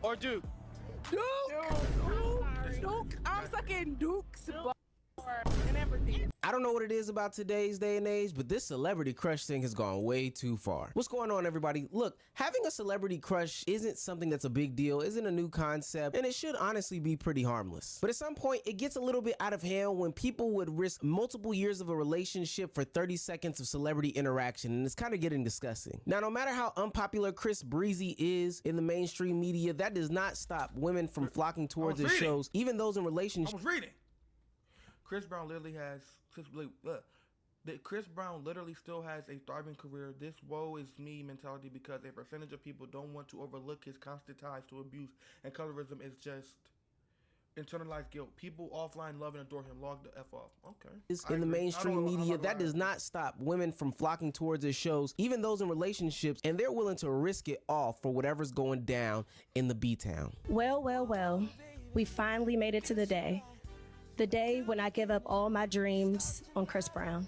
or Duke? Duke. Duke. I'm sucking Duke's butt and everything. I don't know what it is about today's day and age, but this celebrity crush thing has gone way too far. What's going on, everybody? Look, having a celebrity crush isn't something that's a big deal, isn't a new concept, and it should honestly be pretty harmless. But at some point, it gets a little bit out of hand when people would risk multiple years of a relationship for 30 seconds of celebrity interaction, and it's kind of getting disgusting. Now, no matter how unpopular Chris Breezy is in the mainstream media, that does not stop women from flocking towards his shows, even those in relationships. I was reading. Chris Brown literally has Chris Brown literally still has a thriving career. This woe is me mentality because a percentage of people don't want to overlook his constant ties to abuse and colorism is just internalized guilt. People offline love and adore him. Log the F off. Okay. In the mainstream media, that does not stop women from flocking towards his shows, even those in relationships, and they're willing to risk it all for whatever's going down in the B-town. Well, we finally made it to the day. The day when I give up all my dreams on Chris Brown.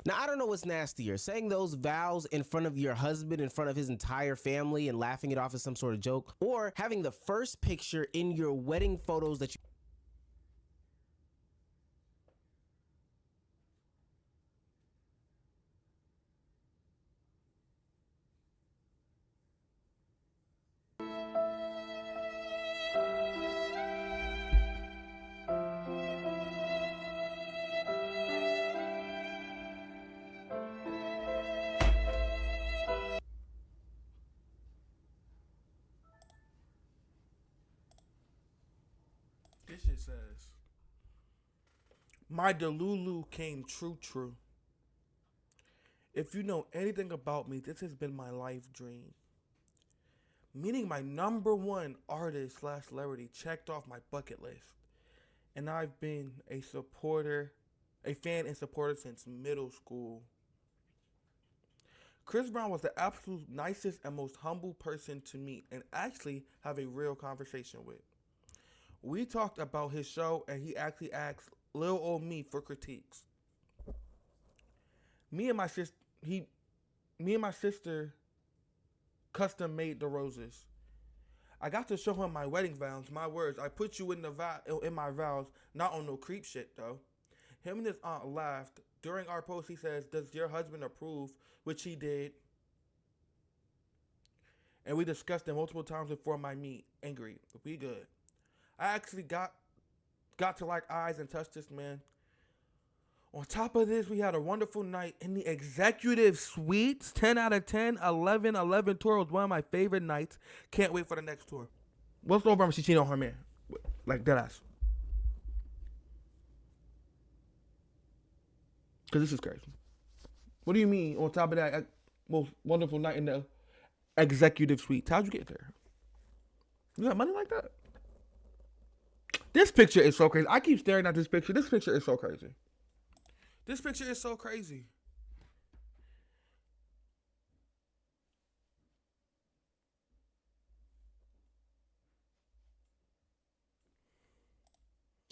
Now, I don't know what's nastier, saying those vows in front of your husband, in front of his entire family and laughing it off as some sort of joke, or having the first picture in your wedding photos that you... This shit says, my Delulu came true. If you know anything about me, this has been my life dream. Meeting my #1 artist / celebrity checked off my bucket list. And I've been a fan and supporter since middle school. Chris Brown was the absolute nicest and most humble person to meet and actually have a real conversation with. We talked about his show and he actually asked little old me for critiques. Me and my sister custom made the roses. I got to show him my wedding vows, my words. I put you in my vows, not on no creep shit though. Him and his aunt laughed. During our post, he says, "Does your husband approve?" Which he did. And we discussed it multiple times before my meet and greet. We good. I actually got to like eyes and touch this man. On top of this, we had a wonderful night in the executive suites. 10 out of 10, 11 tour was one of my favorite nights. Can't wait for the next tour. What's over when she cheated on her man? Like, dead ass. Because this is crazy. What do you mean, on top of that, most wonderful night in the executive suite? How'd you get there? You got money like that? This picture is so crazy. I keep staring at this picture. This picture is so crazy. This picture is so crazy.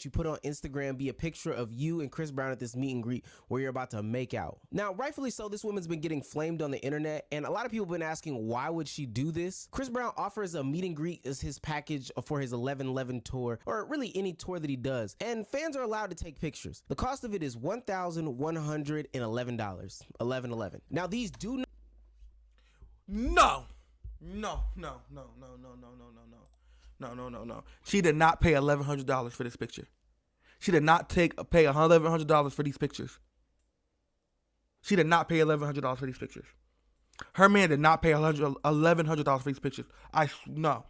You put on Instagram be a picture of you and Chris Brown at this meet and greet where you're about to make out. Now, rightfully so, this woman's been getting flamed on the internet, and a lot of people have been asking why would she do this. Chris Brown offers a meet and greet as his package for his 11/11 tour, or really any tour that he does, and fans are allowed to take pictures. The cost of it is $1,111. 11/11. Now, these do not... No. She did not pay $1,100 for this picture. She did not pay $1,100 for these pictures. She did not pay $1,100 for these pictures. Her man did not pay $1,100 for these pictures. No.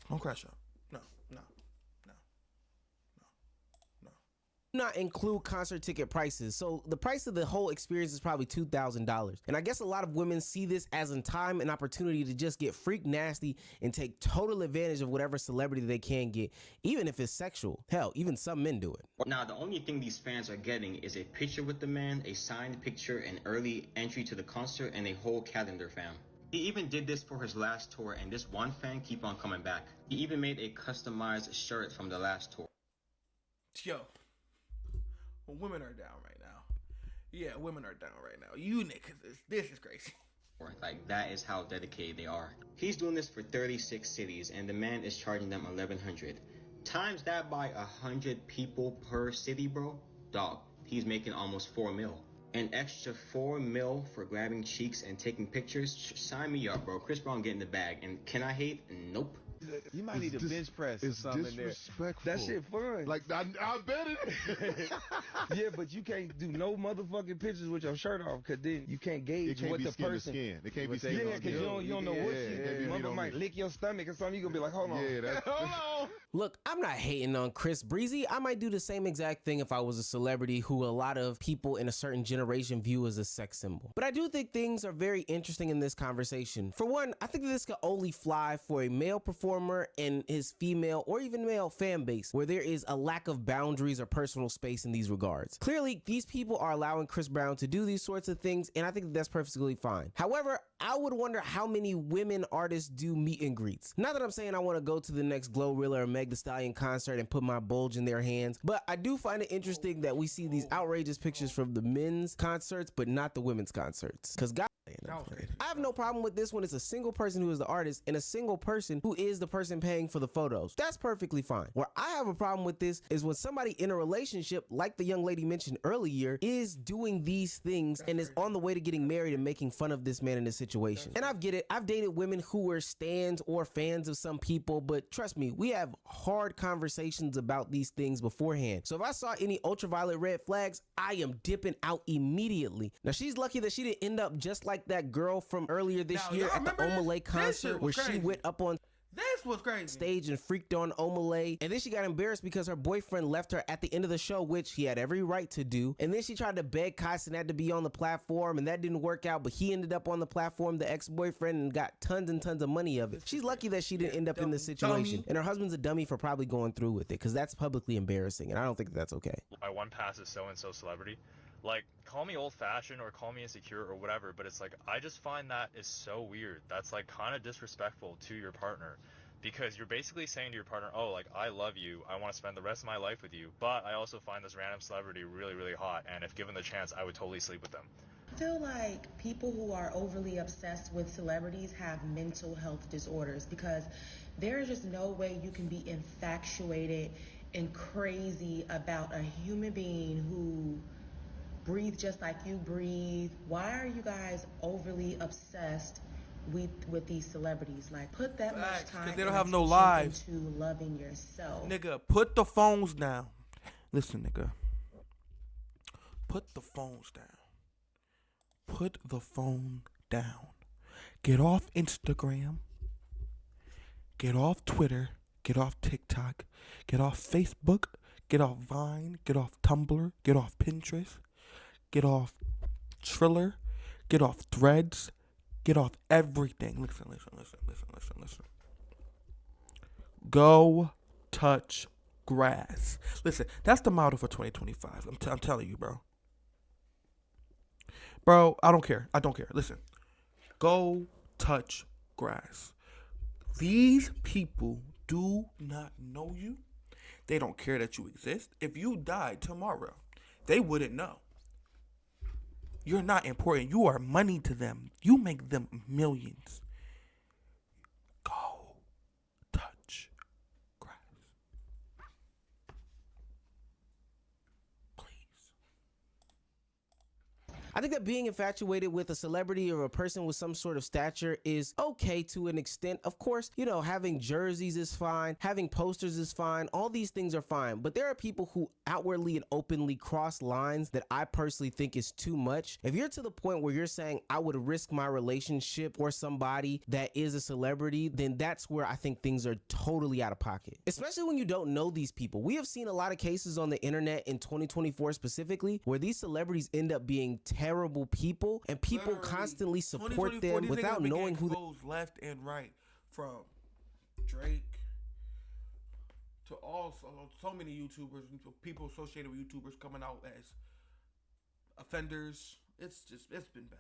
Don't crash up. not include concert ticket prices, so the price of the whole experience is probably $2,000. And I guess a lot of women see this as a time and opportunity to just get freak nasty and take total advantage of whatever celebrity they can get, even if it's sexual. Hell, even some men do it. Now, the only thing these fans are getting is a picture with the man, a signed picture, an early entry to the concert, and a whole calendar, fam. He even did this for his last tour, and this one fan keep on coming back. He even made a customized shirt from the last tour. Yo, women are down right now. Yeah, women are down right now. You niggas, this is crazy. Like, that is how dedicated they are. He's doing this for 36 cities, and the man is charging them 1,100. Times that by 100 people per city, bro. Dog, he's making almost 4 mil. An extra 4 mil for grabbing cheeks and taking pictures? Sign me up, bro. Chris Brown getting the bag. And can I hate? Nope. You might need a bench press or something in there. That shit fun. Like, I bet it. Yeah, but you can't do no motherfucking pictures with your shirt off, because then you can't gauge It can't what be the skin person. to skin. It can't be skin Yeah, to because skin. you don't know what you. Mother Might lick your stomach or something. You gonna be like, hold on. Yeah, that's hold on. Look, I'm not hating on Chris Breezy. I might do the same exact thing if I was a celebrity who a lot of people in a certain generation view as a sex symbol. But I do think things are very interesting in this conversation. For one, I think that this could only fly for a male performer and his female or even male fan base where there is a lack of boundaries or personal space in these regards. Clearly, these people are allowing Chris Brown to do these sorts of things, and I think that's perfectly fine. However, I would wonder how many women artists do meet and greets. Not that I'm saying I want to go to the next Glorilla or Meg Thee Stallion concert and put my bulge in their hands, but I do find it interesting that we see these outrageous pictures from the men's concerts, but not the women's concerts. Because God, I have no problem with this when it's a single person who is the artist and a single person who is the person paying for the photos. That's perfectly fine. Where I have a problem with this is when somebody in a relationship, like the young lady mentioned earlier, is doing these things and is on the way to getting married and making fun of this man in this situation. And I get it. I've dated women who were stans or fans of some people, but trust me, we have hard conversations about these things beforehand. So if I saw any ultraviolet red flags, I am dipping out immediately. Now, she's lucky that she didn't end up just like that girl from earlier this year at the Omalay concert where she went up on This was crazy. Stage and freaked on Omalay, and then she got embarrassed because her boyfriend left her at the end of the show, which he had every right to do. And then she tried to beg Kai Cenat to be on the platform, and that didn't work out, but he ended up on the platform, the ex-boyfriend, and got tons and tons of money of it. She's lucky that she didn't end up in this situation, and her husband's a dummy for probably going through with it, because that's publicly embarrassing, and I don't think that's okay. My one pass is so-and-so celebrity. Like, call me old-fashioned or call me insecure or whatever, but it's like, I just find that is so weird. That's like kind of disrespectful to your partner, because you're basically saying to your partner, oh, like, I love you, I want to spend the rest of my life with you, but I also find this random celebrity really, really hot, and if given the chance, I would totally sleep with them. I feel like people who are overly obsessed with celebrities have mental health disorders, because there is just no way you can be infatuated and crazy about a human being who breathe just like you breathe. Why are you guys overly obsessed with these celebrities? Like, put that much time because they don't have no lives into loving yourself. Nigga, put the phones down. Listen, nigga, put the phones down. Put the phone down. Get off Instagram. Get off Twitter. Get off TikTok. Get off Facebook. Get off Vine. Get off Tumblr. Get off Pinterest. Get off Triller. Get off Threads. Get off everything. Listen. Go touch grass. Listen, that's the motto for 2025. I'm telling you, bro. Bro, I don't care. Listen, go touch grass. These people do not know you. They don't care that you exist. If you died tomorrow, they wouldn't know. You're not important. You are money to them. You make them millions. Go touch grass. Please. I think that being infatuated with a celebrity or a person with some sort of stature is okay to an extent. Of course, you know, having jerseys is fine, having posters is fine, all these things are fine, but there are people who outwardly and openly cross lines that I personally think is too much. If you're to the point where you're saying I would risk my relationship for somebody that is a celebrity, then that's where I think things are totally out of pocket, especially when you don't know these people. We have seen a lot of cases on the internet in 2024 specifically where these celebrities end up being terrible people, and people constantly support them without knowing who goes left and right, from Drake to so many YouTubers, people associated with YouTubers coming out as offenders. It's been bad.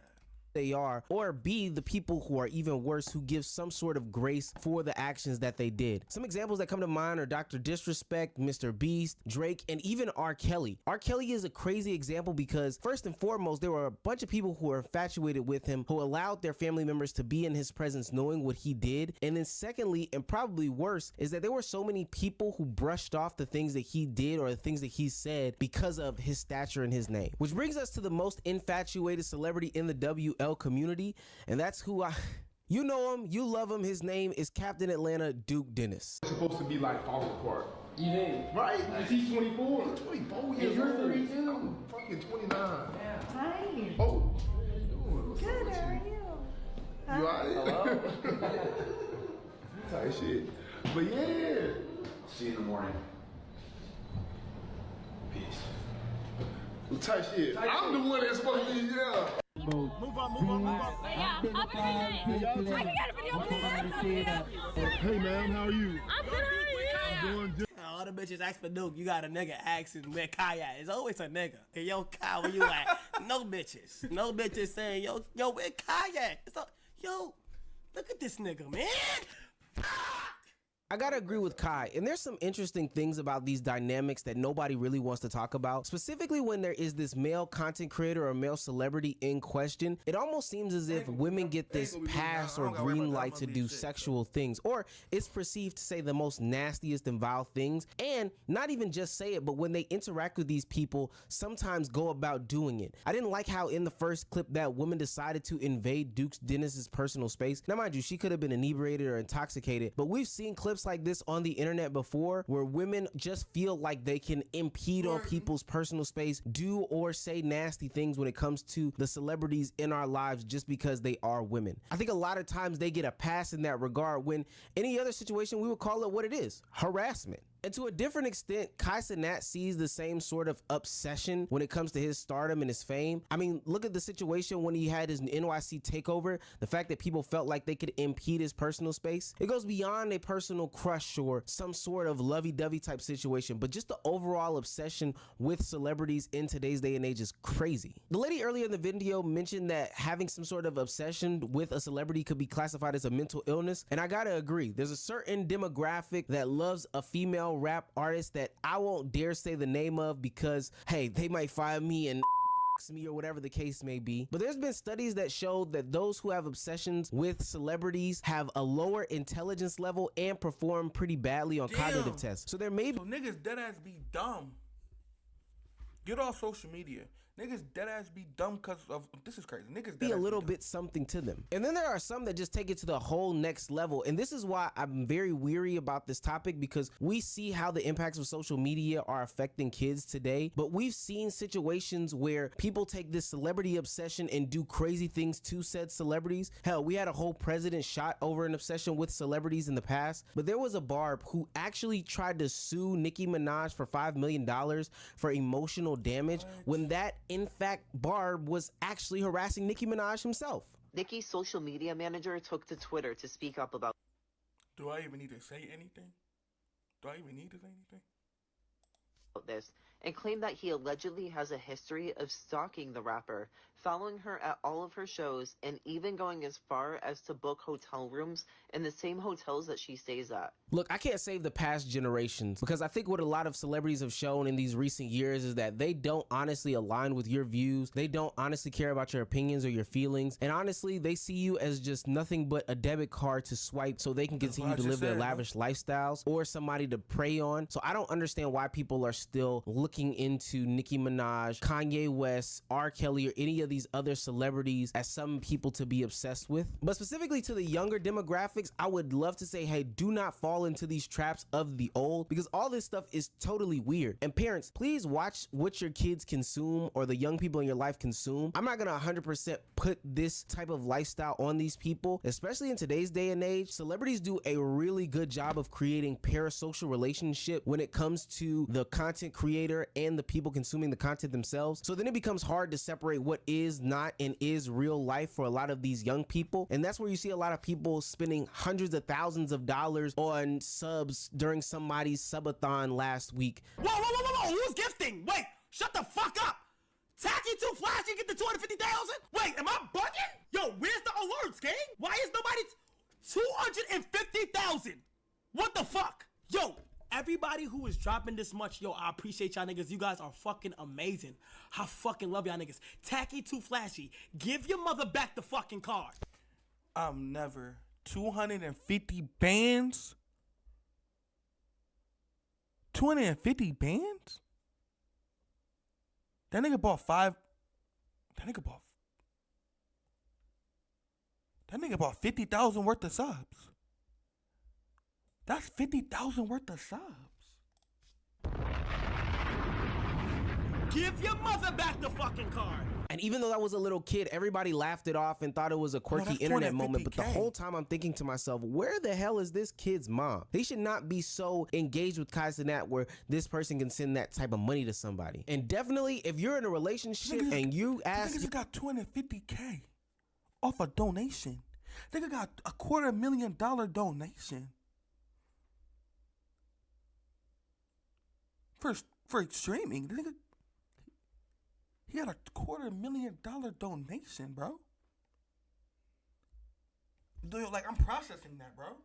they are, or B, the people who are even worse, who give some sort of grace for the actions that they did. Some examples that come to mind are Dr. Disrespect, Mr. Beast, Drake, and even R. Kelly. R. Kelly is a crazy example because first and foremost, there were a bunch of people who were infatuated with him, who allowed their family members to be in his presence knowing what he did. And then secondly, and probably worse, is that there were so many people who brushed off the things that he did or the things that he said because of his stature and his name. Which brings us to the most infatuated celebrity in the WL community, and that's who you know him, you love him, his name is Captain Atlanta, Duke Dennis. It's supposed to be like falling apart. You think? Right? He's 24. He's 24 And years you're old. 32. I'm fucking 29. Hi. Oh. Good, how are you? You alright? Tight shit. But yeah. See you in the morning. Peace. Tight shit. I'm the one that's supposed to be, yeah. Move on. Yeah, have a good night. I can get a video clip. Hey, ma'am, how are you? I'm good, how are you? Doing good. All the bitches ask for Duke. You got a nigga asking where Kai at. It's always a nigga. Hey, yo, Kai, where you at? No bitches. No bitches saying, yo, where Kai at? It's yo, look at this nigga, man. I gotta agree with Kai, and there's some interesting things about these dynamics that nobody really wants to talk about. Specifically when there is this male content creator or male celebrity in question, it almost seems as if women get this pass or green light to do sexual things, or it's perceived to say the most nastiest and vile things, and not even just say it, but when they interact with these people, sometimes go about doing it. I didn't like how in the first clip that woman decided to invade Duke Dennis's personal space. Now mind you, she could have been inebriated or intoxicated, but we've seen clips like this on the internet before where women just feel like they can impede on people's personal space, do or say nasty things when it comes to the celebrities in our lives just because they are women. I think a lot of times they get a pass in that regard when any other situation we would call it what it is: harassment. And to a different extent, Kai Cenat sees the same sort of obsession when it comes to his stardom and his fame. I mean, look at the situation when he had his NYC takeover, the fact that people felt like they could impede his personal space. It goes beyond a personal crush or some sort of lovey-dovey type situation, but just the overall obsession with celebrities in today's day and age is crazy. The lady earlier in the video mentioned that having some sort of obsession with a celebrity could be classified as a mental illness, and I gotta agree. There's a certain demographic that loves a female rap artist that I won't dare say the name of because, hey, they might find me and me or whatever the case may be. But there's been studies that show that those who have obsessions with celebrities have a lower intelligence level and perform pretty badly on cognitive tests. So there may be niggas dead ass be dumb. Get off social media. Niggas dead ass be dumb because of this is crazy. Niggas be a little bit something to them. And then there are some that just take it to the whole next level. And this is why I'm very weary about this topic, because we see how the impacts of social media are affecting kids today. But we've seen situations where people take this celebrity obsession and do crazy things to said celebrities. Hell, we had a whole president shot over an obsession with celebrities in the past. But there was a Barb who actually tried to sue Nicki Minaj for $5 million for emotional damage when that, in fact, Barb was actually harassing Nicki Minaj himself. Nicki's social media manager took to Twitter to speak up about. Do I even need to say anything? This and claimed that he allegedly has a history of stalking the rapper, following her at all of her shows, and even going as far as to book hotel rooms in the same hotels that she stays at. Look, I can't save the past generations, because I think what a lot of celebrities have shown in these recent years is that they don't honestly align with your views. They don't honestly care about your opinions or your feelings. And honestly, they see you as just nothing but a debit card to swipe so they can continue to live their lavish lifestyles, or somebody to prey on. So I don't understand why people are still looking into Nicki Minaj, Kanye West, R. Kelly, or any of these other celebrities as some people to be obsessed with. But specifically to the younger demographics, I would love to say, hey, do not fall into these traps of the old, because all this stuff is totally weird. And parents, please watch what your kids consume or the young people in your life consume. I'm not gonna 100% put this type of lifestyle on these people, especially in today's day and age. Celebrities do a really good job of creating parasocial relationship when it comes to the content creator and the people consuming the content themselves. So then it becomes hard to separate what is not and is real life for a lot of these young people. And that's where you see a lot of people spending hundreds of thousands of dollars on subs during somebody's subathon last week. Whoa, who's gifting? Wait, shut the fuck up. Tacky too flashy, get the 250,000? Wait, am I bugging? Yo, where's the alerts, gang? Why is nobody 250,000? What the fuck? Yo, everybody who is dropping this much, yo, I appreciate y'all niggas. You guys are fucking amazing. I fucking love y'all niggas. Tacky Too Flashy, give your mother back the fucking card. I'm never 250 bands. 250 bands? That nigga bought 5. That nigga bought 50,000 worth of subs. That's 50,000 worth of subs. Give your mother back the fucking card. And even though I was a little kid, everybody laughed it off and thought it was a quirky internet moment. But the whole time I'm thinking to myself, where the hell is this kid's mom? They should not be so engaged with Kai Cenat where this person can send that type of money to somebody. And definitely, if you're in a relationship and you ask... Niggas got $250K off a donation. Nigga got a $250,000 donation. For streaming. Nigga, he got a $250,000 donation, bro. Dude, like, I'm processing that, bro.